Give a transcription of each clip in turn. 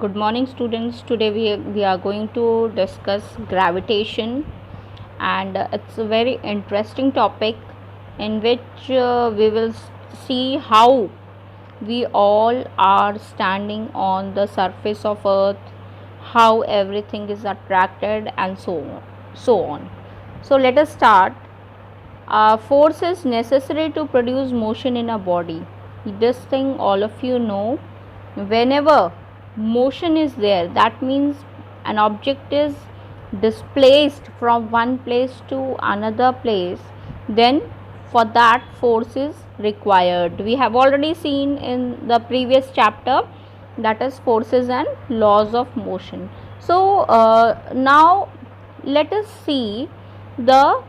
Good morning, students. Today we are going to discuss gravitation, and it's a very interesting topic in which we will see how we all are standing on the surface of Earth, how everything is attracted, and so on. So let us start. Force is necessary to produce motion in a body. This thing all of you know. Whenever motion is there, that means an object is displaced from one place to another place, then for that force is required. We have already seen in the previous chapter, that is forces and laws of motion. So now let us see further,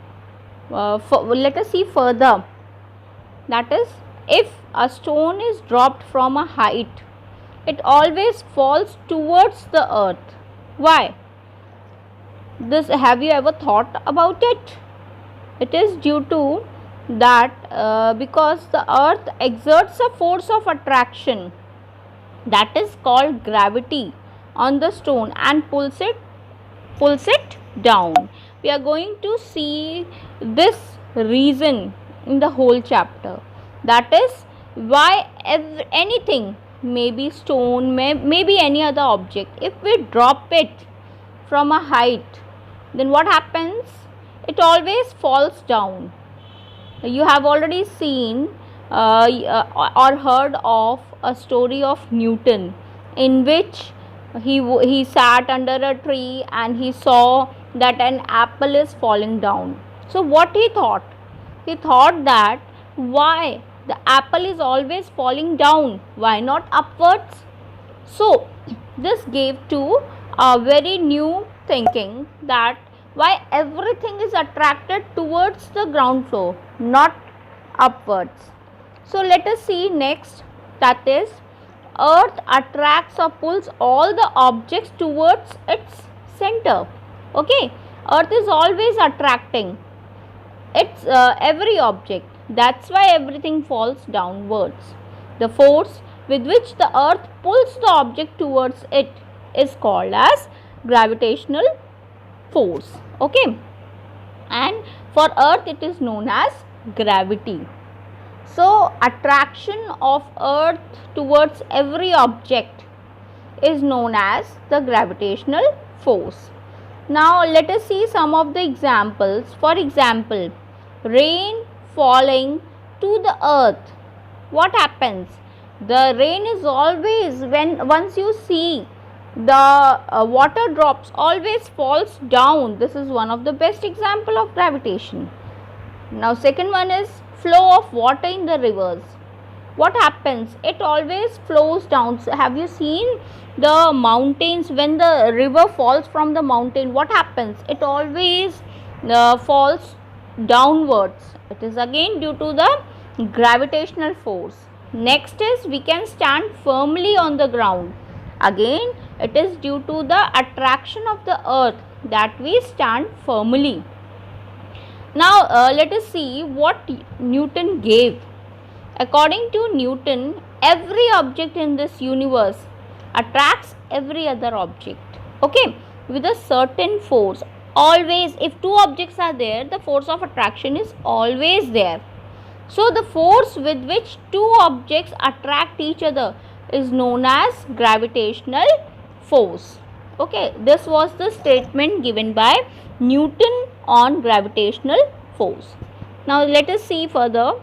that is, if a stone is dropped from a height, it always falls towards the earth. Why? This, have you ever thought about it? It is due to that because the earth exerts a force of attraction, that is called gravity, on the stone and pulls it down. We are going to see this reason in the whole chapter, that is why anything, maybe stone, maybe any other object, if we drop it from a height, then what happens? It always falls down. You have already seen or heard of a story of Newton, in which he sat under a tree and he saw that an apple is falling down. So what he thought? He thought that why the apple is always falling down, why not upwards? So this gave to a very new thinking, that why everything is attracted towards the ground floor, not upwards. So let us see next, that is, earth attracts or pulls all the objects towards its center. Okay, earth is always attracting its every object, that's why everything falls downwards. The force with which the earth pulls the object towards it is called as gravitational force. Okay, and for earth it is known as gravity. So attraction of earth towards every object is known as the gravitational force. Now let us see some of the examples. For example, rain falling to the earth. What happens? The rain is always, once you see the water drops, always falls down. This is one of the best example of gravitation. Now second one is flow of water in the rivers. What happens? It always flows down. So have you seen the mountains? When the river falls from the mountain, what happens? It always falls downwards. It is again due to the gravitational force. Next is, we can stand firmly on the ground. Again, it is due to the attraction of the earth that we stand firmly. Now let us see what Newton gave. According to Newton, every object in this universe attracts every other object, okay, with a certain force. Always, if two objects are there, the force of attraction is always there. So the force with which two objects attract each other is known as gravitational force. Okay, this was the statement given by Newton on gravitational force. Now let us see further.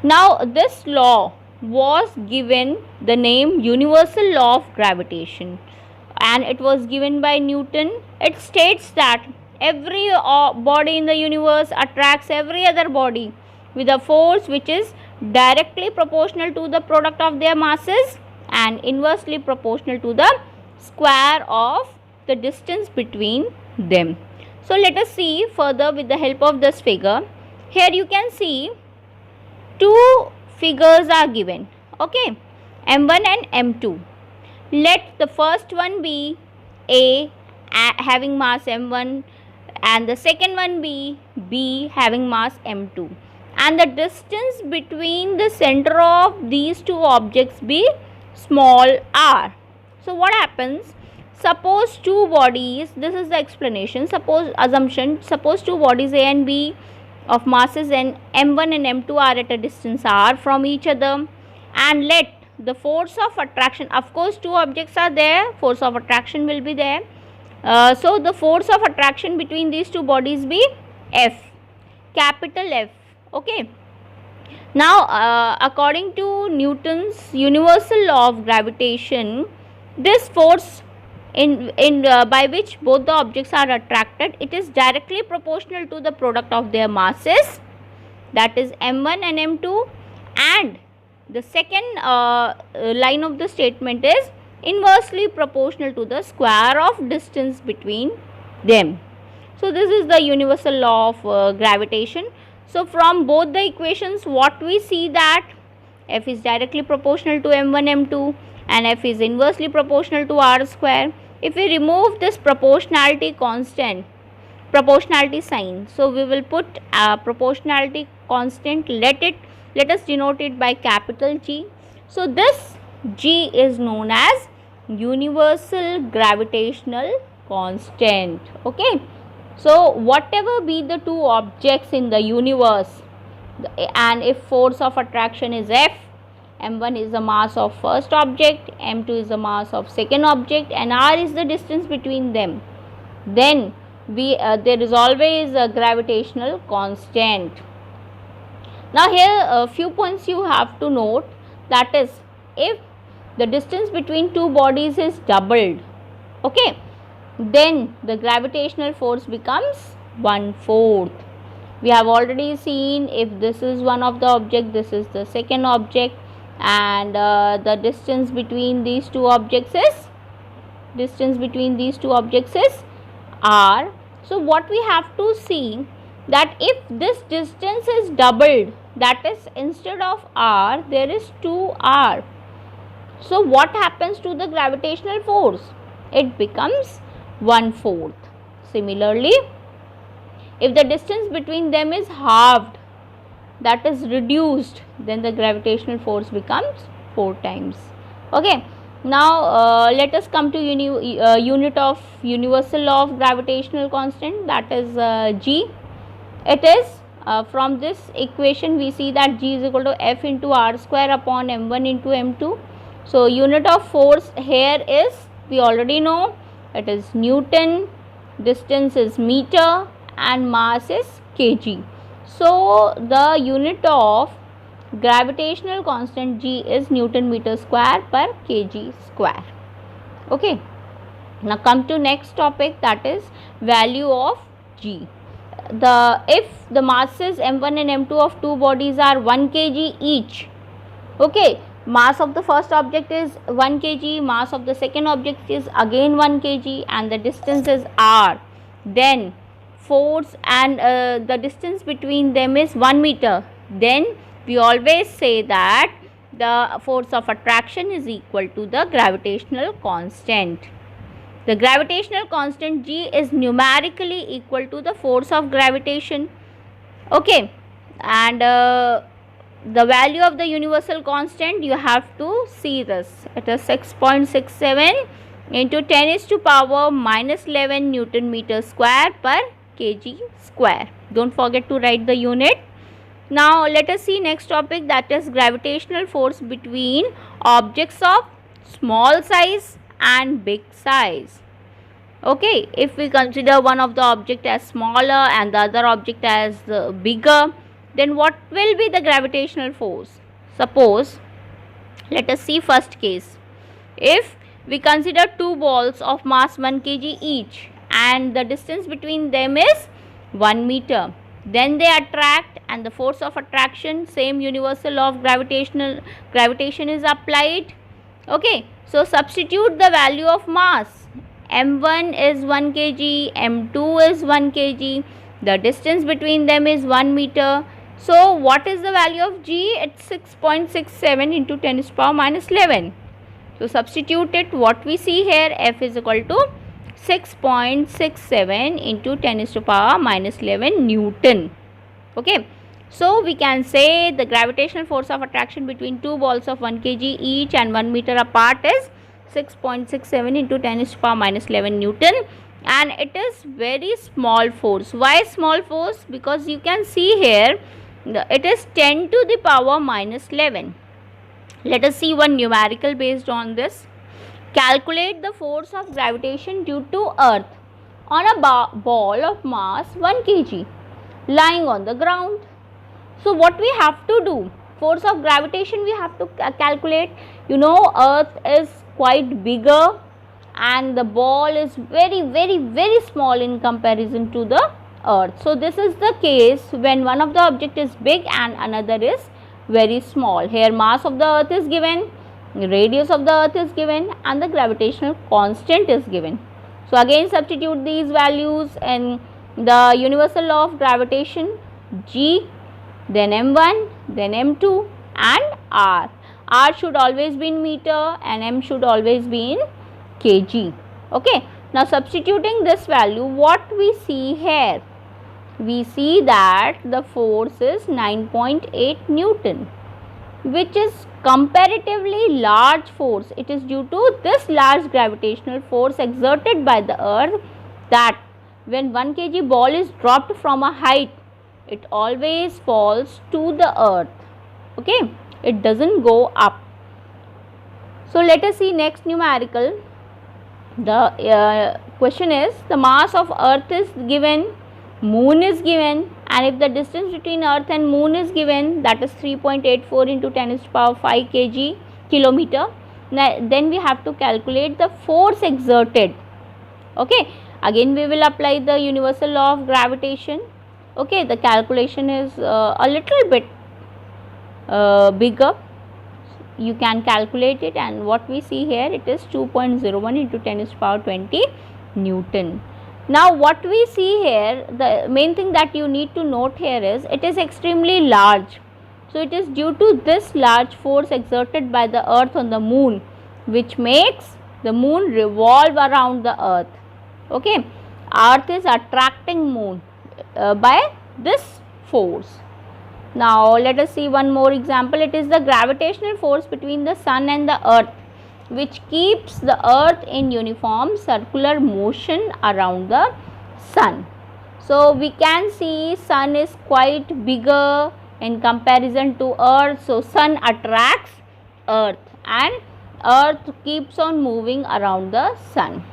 Now this law was given the name universal law of gravitation, and it was given by Newton. It states that every body in the universe attracts every other body with a force which is directly proportional to the product of their masses and inversely proportional to the square of the distance between them. So let us see further with the help of this figure. Here you can see two figures are given, okay, m1 and m2. Let the first one be A having mass m1 and the second one be B having mass m2, and the distance between the center of these two objects be small r. So what happens? Suppose two bodies, this is the explanation, suppose two bodies A and B of masses and m1 and m2 are at a distance r from each other, and let the force of attraction, of course two objects are there, force of attraction will be there, so the force of attraction between these two bodies be F, capital F. Okay. Now according to Newton's universal law of gravitation, this force by which both the objects are attracted, it is directly proportional to the product of their masses, that is m1 and m2, and the second line of the statement is inversely proportional to the square of distance between them. So this is the universal law of gravitation. So from both the equations, what we see that F is directly proportional to m1 m2 and F is inversely proportional to r square. If we remove this proportionality sign, so we will put a proportionality constant, let us denote it by capital G. So this G is known as universal gravitational constant. Okay. So whatever be the two objects in the universe, and if force of attraction is F, m1 is the mass of first object, m2 is the mass of second object, and r is the distance between them, then there is always a gravitational constant. Now here a few points you have to note, that is, if the distance between two bodies is doubled, okay, then the gravitational force becomes 1/4. We have already seen, if this is one of the object, this is the second object, and the distance between these two objects is r. So what we have to see, that if this distance is doubled, that is, instead of r there is 2r, so what happens to the gravitational force? It becomes 1/4. Similarly, if the distance between them is halved, that is reduced, then the gravitational force becomes 4 times. Okay. Now let us come to unit of universal law of gravitational constant, that is G. It is from this equation we see that G is equal to F into r square upon m1 into m2. So unit of force here is, we already know, it is Newton, distance is meter, and mass is kg. So the unit of gravitational constant G is Newton meter square per kg square. Okay. Now come to next topic, that is value of G. If the masses m1 and m2 of two bodies are 1 kg each, okay, mass of the first object is 1 kg, mass of the second object is again 1 kg, and the distance is r, then force and the distance between them is 1 meter, then we always say that the force of attraction is equal to the gravitational constant. The gravitational constant G is numerically equal to the force of gravitation. Okay, and the value of the universal constant, you have to see this, it is 6.67 into 10 is to power minus 11 Newton meter square per kg square. Don't forget to write the unit. Now let us see next topic, that is gravitational force between objects of small size and big size. Okay, if we consider one of the object as smaller and the other object as bigger, then what will be the gravitational force? Suppose, let us see first case. If we consider two balls of mass 1 kg each and the distance between them is 1 meter, then they attract, and the force of attraction, same universal law of gravitation is applied. Okay, so substitute the value of mass. m1 is 1 kg, m2 is 1 kg, the distance between them is 1 meter. So what is the value of G? It's 6.67 into 10 to the power minus 11. So substitute it, what we see here, F is equal to 6.67 into 10 to the power minus 11 Newton. Okay, so we can say the gravitational force of attraction between two balls of 1 kg each and 1 meter apart is 6.67 into 10 to the power minus 11 Newton, and it is very small force. Why small force? Because you can see here it is 10 to the power minus 11. Let us see one numerical based on this. Calculate the force of gravitation due to earth on a ball of mass 1 kg lying on the ground. So what we have to do? Force of gravitation we have to calculate. You know, earth is quite bigger and the ball is very small in comparison to the earth. So this is the case when one of the object is big and another is very small. Here mass of the earth is given, radius of the earth is given, and the gravitational constant is given. So again substitute these values in the universal law of gravitation. G, then m1, then m2 and r. R should always be in meter and m should always be in kg. Okay. Now substituting this value, what we see here? We see that the force is 9.8 Newton, which is comparatively large force. It is due to this large gravitational force exerted by the earth that when 1 kg ball is dropped from a height, it always falls to the earth. Okay, it doesn't go up. So let us see next numerical. The question is, the mass of earth is given, moon is given, and if the distance between earth and moon is given, that is 3.84 into 10 to the power 5 kilometer, then we have to calculate the force exerted. Okay, again we will apply the universal law of gravitation. Okay, the calculation is a little bit bigger. You can calculate it, and what we see here, it is 2.01 into 10 to the power 20 Newton. Now what we see here, the main thing that you need to note here is it is extremely large. So it is due to this large force exerted by the earth on the moon, which makes the moon revolve around the earth. Okay, earth is attracting moon by this force. Now let us see one more example. It is the gravitational force between the sun and the earth, which keeps the earth in uniform circular motion around the sun. So we can see sun is quite bigger in comparison to earth. So sun attracts earth and earth keeps on moving around the sun.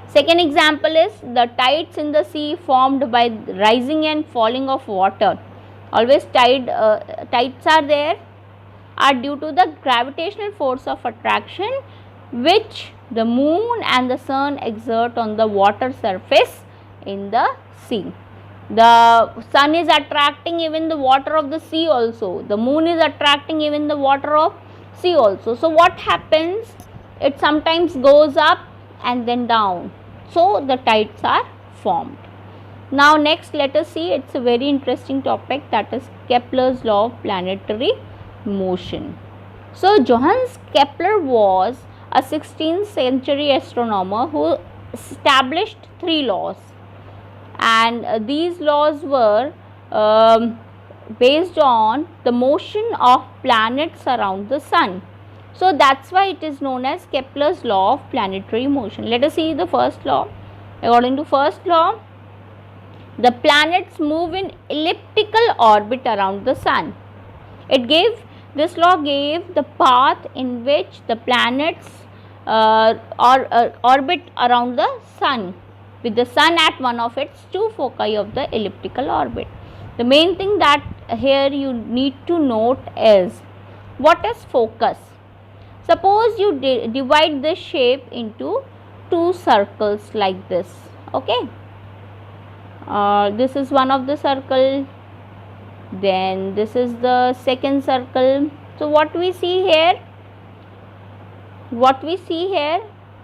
Second example is the tides in the sea formed by rising and falling of water. Always tides are there, are due to the gravitational force of attraction which the moon and the sun exert on the water surface in the sea. The sun is attracting even the water of the sea also. The moon is attracting even the water of sea also. So what happens? It sometimes goes up and then down. So the tides are formed. Now next let us see, it's a very interesting topic, that is Kepler's law of planetary motion. So Johannes Kepler was a 16th century astronomer who established 3 laws, and these laws were based on the motion of planets around the sun. So that's why it is known as Kepler's law of planetary motion. Let us see the first law. According to first law, the planets move in elliptical orbit around the sun. This law gave the path in which the planets orbit around the sun, with the sun at one of its 2 foci of the elliptical orbit. The main thing that here you need to note is, what is focus? Suppose you divide this shape into 2 circles like this. Okay, this is one of the circle, then this is the second circle. So what we see here,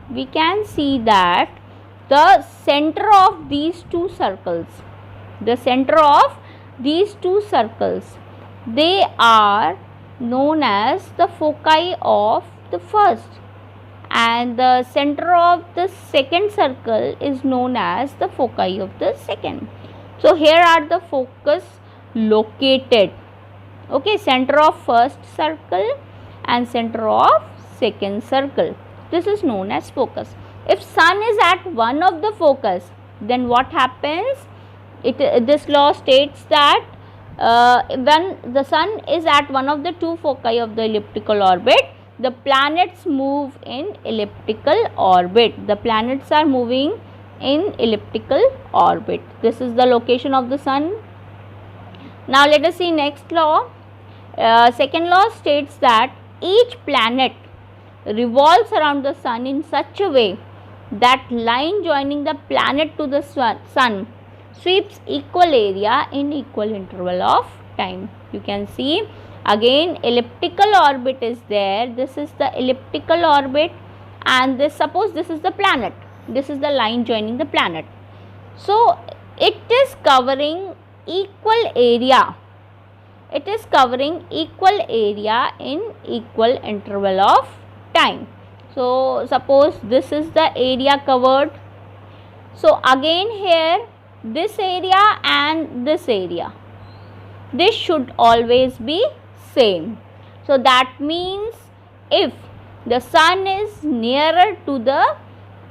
we can see that the center of these 2 circles, they are known as the foci of the first, and the center of the second circle is known as the foci of the second. So here are the focus located. Okay, center of first circle and center of second circle. This is known as focus. If sun is at one of the focus, then what happens? This law states that when the sun is at one of the two foci of the elliptical orbit, the planets move in elliptical orbit. The planets are moving in elliptical orbit. This is the location of the sun. Now let us see next law. Second law states that each planet revolves around the sun in such a way that line joining the planet to the sun sweeps equal area in equal interval of time. You can see again elliptical orbit is there. This is the elliptical orbit, and this, suppose this is the planet, this is the line joining the planet. So it is covering equal area. It is covering equal area in equal interval of time. So suppose this is the area covered. So again here this area and this area, this should always be same. So that means if the sun is nearer to the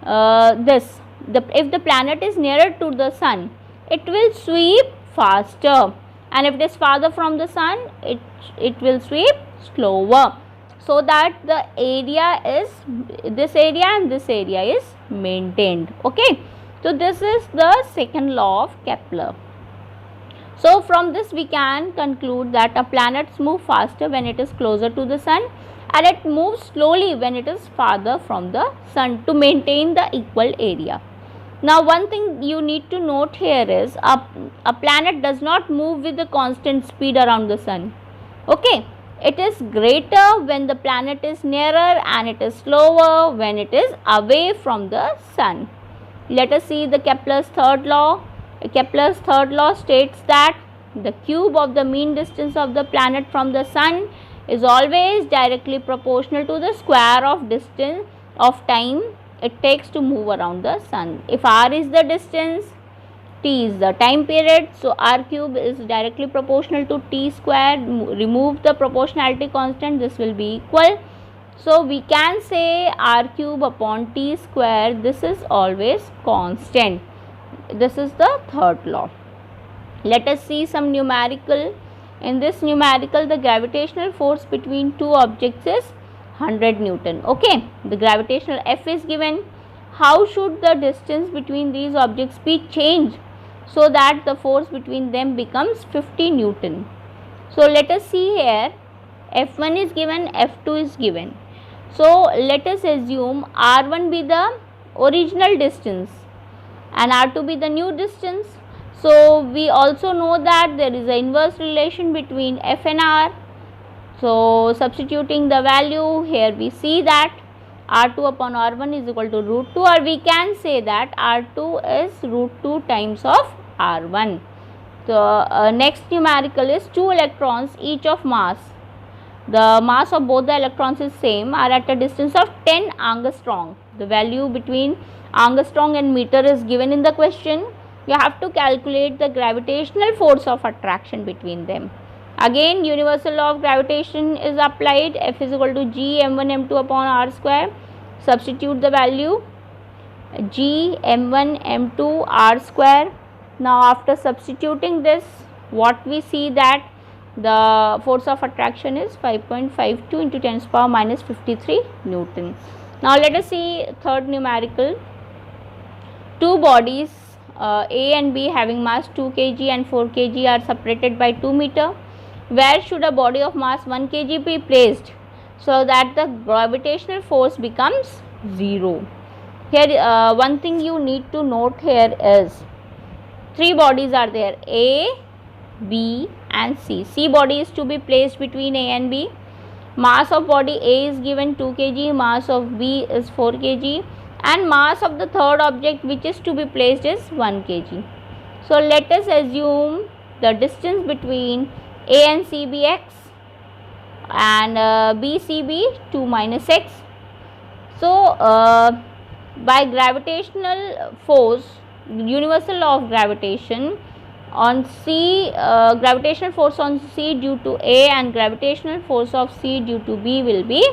if the planet is nearer to the sun, it will sweep faster, and if it is farther from the sun, it will sweep slower, so that the area is, this area and this area is maintained. Okay, so this is the second law of Kepler. So from this we can conclude that a planet moves faster when it is closer to the sun, and it moves slowly when it is farther from the sun to maintain the equal area. Now one thing you need to note here is a planet does not move with a constant speed around the sun. Okay, it is greater when the planet is nearer, and it is slower when it is away from the sun. Let us see the Kepler's third law. Kepler's third law states that the cube of the mean distance of the planet from the sun is always directly proportional to the square of distance of time it takes to move around the sun. If r is the distance, t is the time period, so r cube is directly proportional to t square. Remove the proportionality constant, this will be equal. So we can say r cube upon t square, this is always constant. This is the third law. Let us see some numerical. In this numerical, the gravitational force between two objects is 100 Newton. Okay, the gravitational F is given. How should the distance between these objects be changed so that the force between them becomes 50 Newton? So let us see here, F1 is given, F2 is given. So let us assume R1 be the original distance and R2 be the new distance. So we also know that there is an inverse relation between F and R. So substituting the value here, we see that R2 upon R1 is equal to root 2, or we can say that R2 is root 2 times of R1. So next numerical is 2 electrons each of mass. The mass of both the electrons is same, are at a distance of 10 angstrom. The value between angstrom and meter is given in the question. You have to calculate the gravitational force of attraction between them. Again, universal law of gravitation is applied. F is equal to g m1 m2 upon r square. Substitute the value g m1 m2 r square. Now after substituting this, what we see that the force of attraction is 5.52 into 10 to the power minus 53 Newton. Now let us see third numerical. Two bodies A and B having mass 2 kg and 4 kg are separated by 2 meter. Where should a body of mass 1 kg be placed so that the gravitational force becomes 0? Here one thing you need to note here is three bodies are there, A, B and C. C body is to be placed between A and B. Mass of body A is given 2 kg, mass of B is 4 kg, and mass of the third object which is to be placed is 1 kg. So let us assume the distance between A and C be x and B, C be 2 minus x. So by gravitational force, universal law of gravitation, on C, gravitational force on C due to A and gravitational force of C due to B will be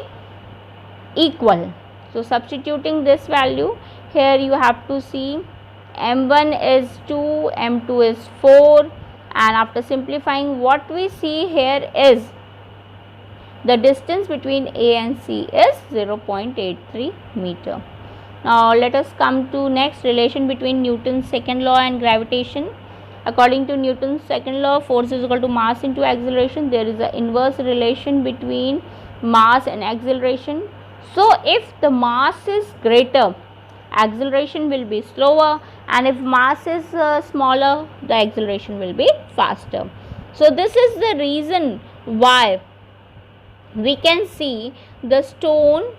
equal. So substituting this value, here you have to see m1 is 2, m2 is 4, and after simplifying, what we see here is the distance between A and C is 0.83 meter. Now let us come to next, relation between Newton's second law and gravitation. According to Newton's second law, force is equal to mass into acceleration. There is an inverse relation between mass and acceleration. So if the mass is greater, acceleration will be slower, and if mass is smaller, the acceleration will be faster. So this is the reason why we can see the stone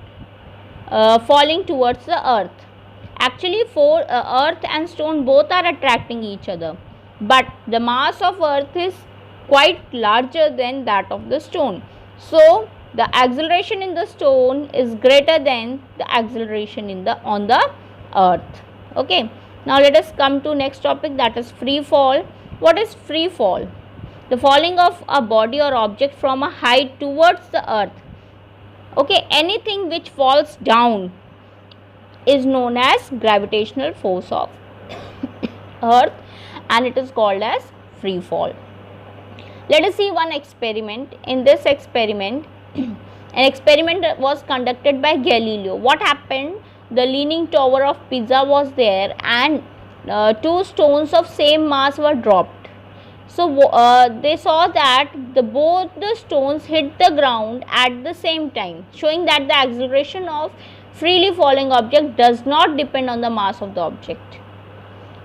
falling towards the earth. Actually, earth and stone both are attracting each other, but the mass of earth is quite larger than that of the stone. So the acceleration in the stone is greater than the acceleration on the earth. Okay, now let us come to next topic, that is free fall. What is free fall? The falling of a body or object from a height towards the earth. Okay, anything which falls down is known as gravitational force of earth, and it is called as free fall. Let us see one experiment. In this experiment, an experiment was conducted by Galileo. What happened? The Leaning Tower of Pisa was there, and two stones of same mass were dropped. So they saw that both the stones hit the ground at the same time, showing that the acceleration of freely falling object does not depend on the mass of the object.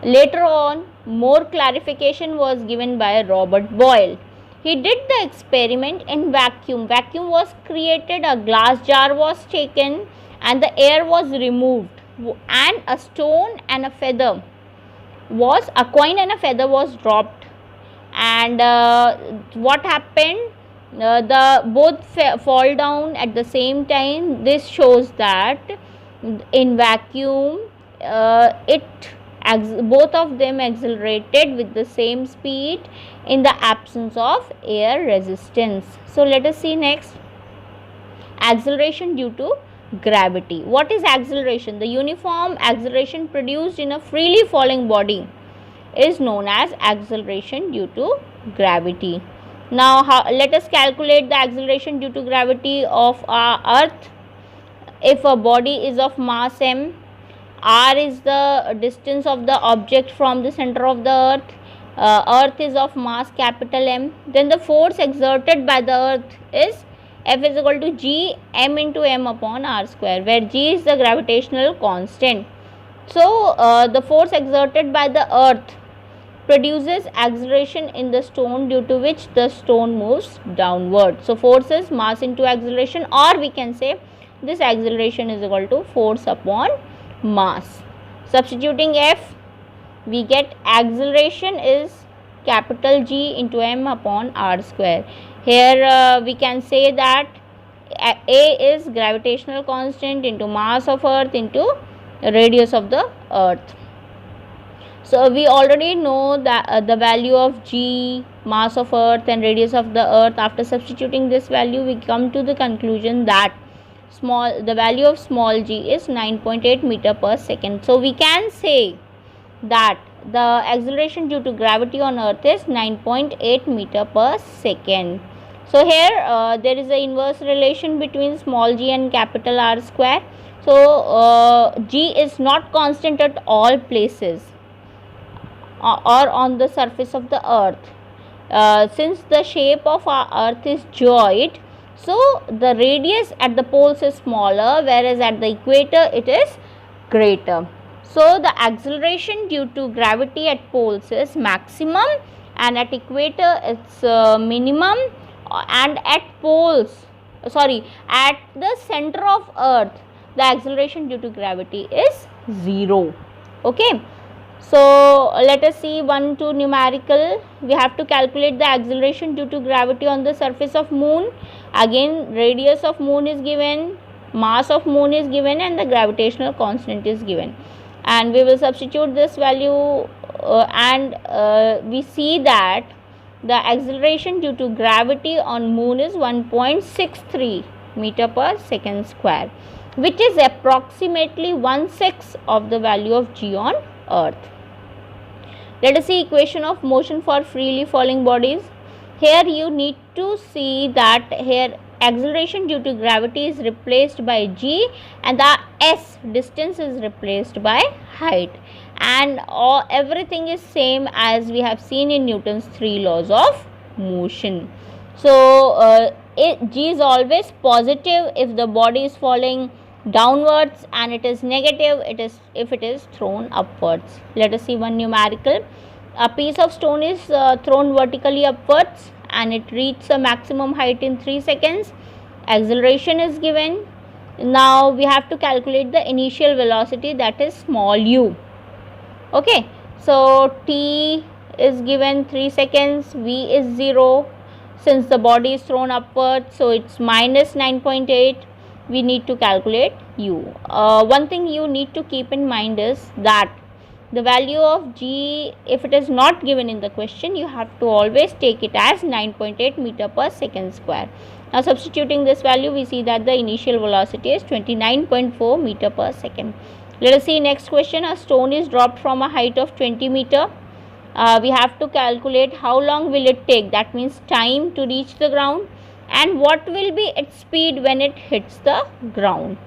Later on, more clarification was given by Robert Boyle. He did the experiment in vacuum. Vacuum was created, a glass jar was taken, and the air was removed, and a stone and a feather a coin and a feather was dropped. And what happened? Both fall down at the same time. This shows that in vacuum, both of them accelerated with the same speed in the absence of air resistance. So let us see next, acceleration due to gravity. What is acceleration? The uniform acceleration produced in a freely falling body is known as acceleration due to gravity. Now let us calculate the acceleration due to gravity of our earth. If a body is of mass m, r is the distance of the object from the center of the earth, earth is of mass capital M, then the force exerted by the earth is F is equal to g m into m upon r square, where g is the gravitational constant. So the force exerted by the earth produces acceleration in the stone, due to which the stone moves downward. So force is mass into acceleration, or we can say this acceleration is equal to force upon mass. Substituting F, we get acceleration is capital G into m upon r square. Here we can say that A is gravitational constant into mass of earth into radius of the earth. So we already know that the value of G, mass of earth, and radius of the earth. After substituting this value, we come to the conclusion that the value of small g is 9.8 meter per second. So we can say that the acceleration due to gravity on earth is 9.8 meter per second. So here there is an inverse relation between small g and capital R square. So g is not constant at all places or on the surface of the earth. Since the shape of our earth is geoid, so the radius at the poles is smaller, whereas at the equator it is greater. So the acceleration due to gravity at poles is maximum, and at equator it's minimum, and at at the center of earth the acceleration due to gravity is 0. Okay. So let us see 1, 2 numerical. We have to calculate the acceleration due to gravity on the surface of moon. Again, radius of moon is given, mass of moon is given, and the gravitational constant is given. And we will substitute this value and we see that the acceleration due to gravity on moon is 1.63 meter per second square. which is approximately 1/6 of the value of g on earth. Let us see equation of motion for freely falling bodies. Here you need to see that here acceleration due to gravity is replaced by g and the s distance is replaced by height, and everything is same as we have seen in Newton's 3 laws of motion. So g is always positive if the body is falling downwards, and it is negative if it is thrown upwards. Let us see one numerical. A piece of stone is thrown vertically upwards and it reaches a maximum height in 3 seconds. Acceleration is given. Now we have to calculate the initial velocity, that is small u. Okay, so t is given 3 seconds, v is 0. Since the body is thrown upwards, so it's minus 9.8. We need to calculate u. One thing you need to keep in mind is that the value of g, if it is not given in the question, you have to always take it as 9.8 meter per second square. Now substituting this value, we see that the initial velocity is 29.4 meter per second. Let us see next question. A stone is dropped from a height of 20 meter. We have to calculate how long will it take, that means time to reach the ground, and what will be its speed when it hits the ground.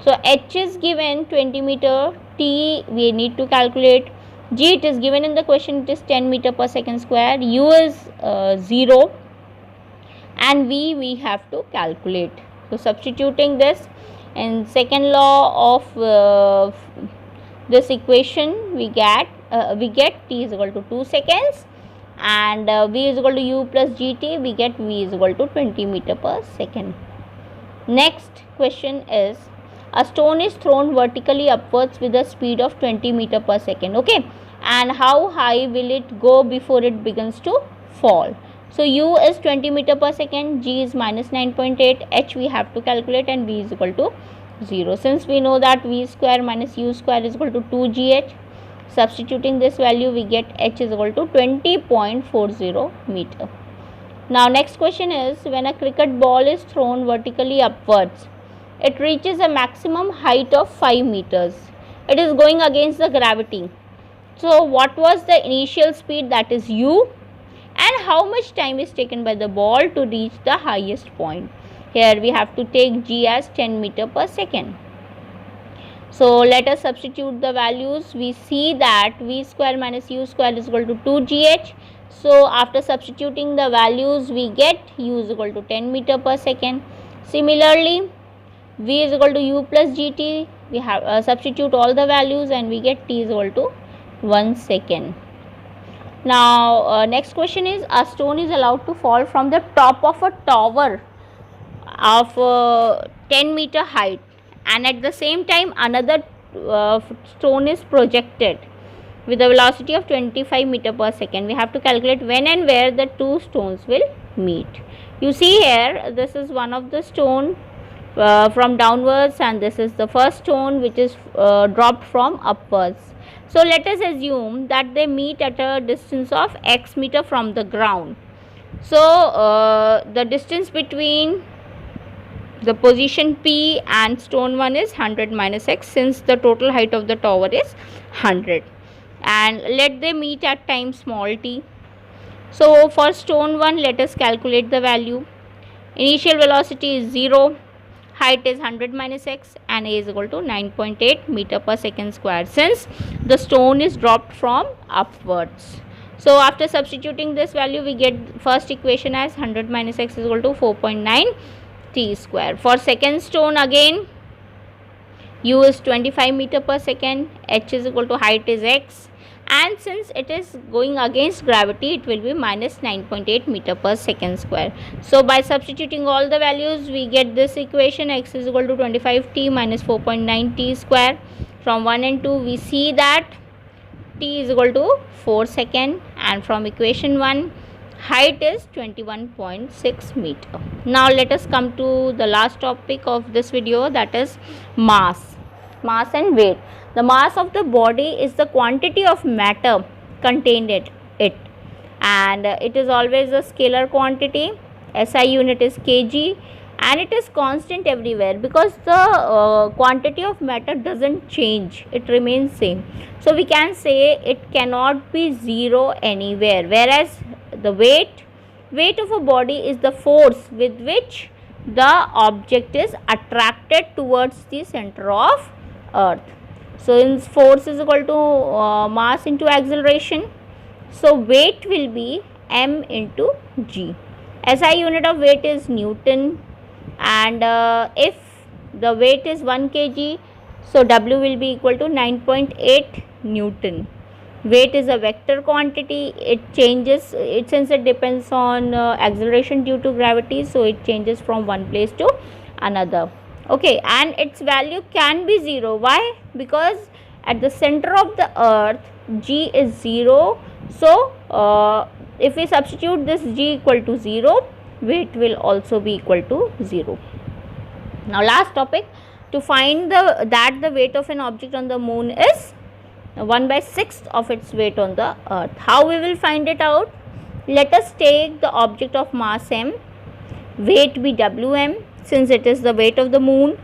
So h is given 20 meter, t we need to calculate, g it is given in the question, it is 10 meter per second square, u is 0, and v we have to calculate. So substituting this in second law of this equation, we get t is equal to 2 seconds, and v is equal to u plus gt, we get v is equal to 20 meter per second. Next question is, a stone is thrown vertically upwards with a speed of 20 meter per second. Okay, and how high will it go before it begins to fall? So u is 20 meter per second, g is minus 9.8, h we have to calculate, and v is equal to 0. Since we know that v square minus u square is equal to 2gh, substituting this value, we get h is equal to 20.40 meter. Now next question is, when a cricket ball is thrown vertically upwards, it reaches a maximum height of 5 meters. It is going against the gravity. So what was the initial speed, that is u, and how much time is taken by the ball to reach the highest point? Here we have to take g as 10 meter per second. So let us substitute the values. We see that v square minus u square is equal to 2gh. So after substituting the values, we get u is equal to 10 meter per second. Similarly, v is equal to u plus gt, we have substitute all the values and we get t is equal to 1 second. Now next question is, a stone is allowed to fall from the top of a tower of 10 meter height, and at the same time another stone is projected with a velocity of 25 meter per second. We have to calculate when and where the two stones will meet. You see here, this is one of the stone from downwards, and this is the first stone which is dropped from upwards. So let us assume that they meet at a distance of x meter from the ground. So the distance between the position P and stone 1 is 100 minus x, since the total height of the tower is 100, and let them meet at time small t. So for stone 1, let us calculate the value. Initial velocity is 0, height is 100 minus x, and a is equal to 9.8 meter per second square, since the stone is dropped from upwards. So after substituting this value, we get first equation as 100 minus x is equal to 4.9 t square. For second stone, again u is 25 meter per second, h is equal to height is x, and since it is going against gravity, it will be minus 9.8 meter per second square. So by substituting all the values, we get this equation, x is equal to 25t minus 4.9 t square. From 1 and 2, we see that t is equal to 4 second, and from equation 1, height is 21.6 meter. Now let us come to the last topic of this video, that is mass and weight. The mass of the body is the quantity of matter contained in it, and it is always a scalar quantity. SI unit is kg, and it is constant everywhere because the quantity of matter doesn't change, it remains same. So we can say it cannot be zero anywhere, whereas the weight of a body is the force with which the object is attracted towards the center of earth. So in force is equal to mass into acceleration, so weight will be m into g. SI unit of weight is Newton, and if the weight is 1 kg, so W will be equal to 9.8 Newton. Weight is a vector quantity, it changes, since it depends on acceleration due to gravity, so it changes from one place to another. Okay, and its value can be 0. Why? Because at the center of the earth g is 0, so if we substitute this g equal to 0, weight will also be equal to 0. Now last topic, to find that the weight of an object on the moon is 1/6 of its weight on the earth. How we will find it out? Let us take the object of mass m, weight be Wm, since it is the weight of the moon,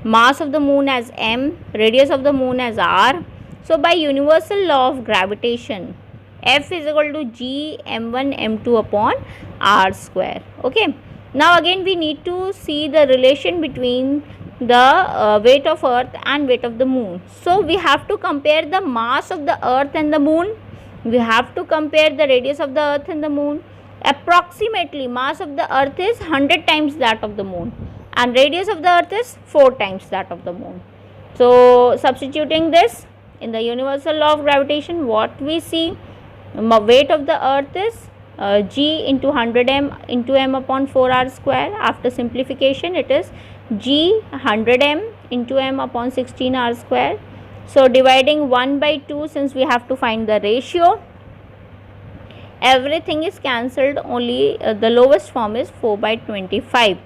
mass of the moon as m, radius of the moon as r. So by universal law of gravitation, F is equal to g m1 m2 upon r square. Okay, now again we need to see the relation between the weight of earth and weight of the moon. So we have to compare the mass of the earth and the moon, we have to compare the radius of the earth and the moon. Approximately mass of the earth is 100 times that of the moon, and radius of the earth is 4 times that of the moon. So substituting this in the universal law of gravitation, what we see, weight of the earth is g into 100 m into m upon 4 r square. After simplification, it is g 100 m into m upon 16 r square. So dividing 1/2, since we have to find the ratio, everything is cancelled, only the lowest form is 4/25.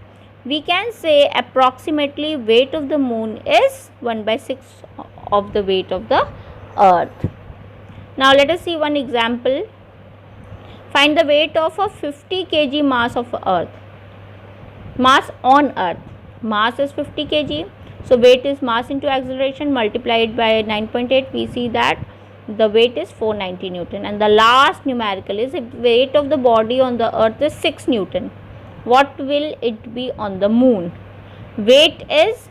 We can say approximately weight of the moon is 1/6 of the weight of the earth. Now let us see one example. Find the weight of a 50 kg mass of earth, mass on earth. Mass is 50 kg, so weight is mass into acceleration multiplied by 9.8. We see that the weight is 490 Newton, and the last numerical is, if weight of the body on the earth is 6 Newton, what will it be on the moon? Weight is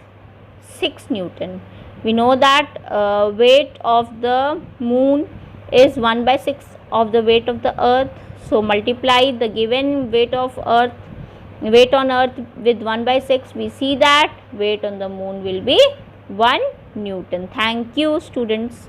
6 Newton. We know that weight of the moon is 1/6 of the weight of the earth, so multiply the given weight of earth, weight on earth with 1/6. We see that weight on the moon will be 1 Newton. Thank you, students.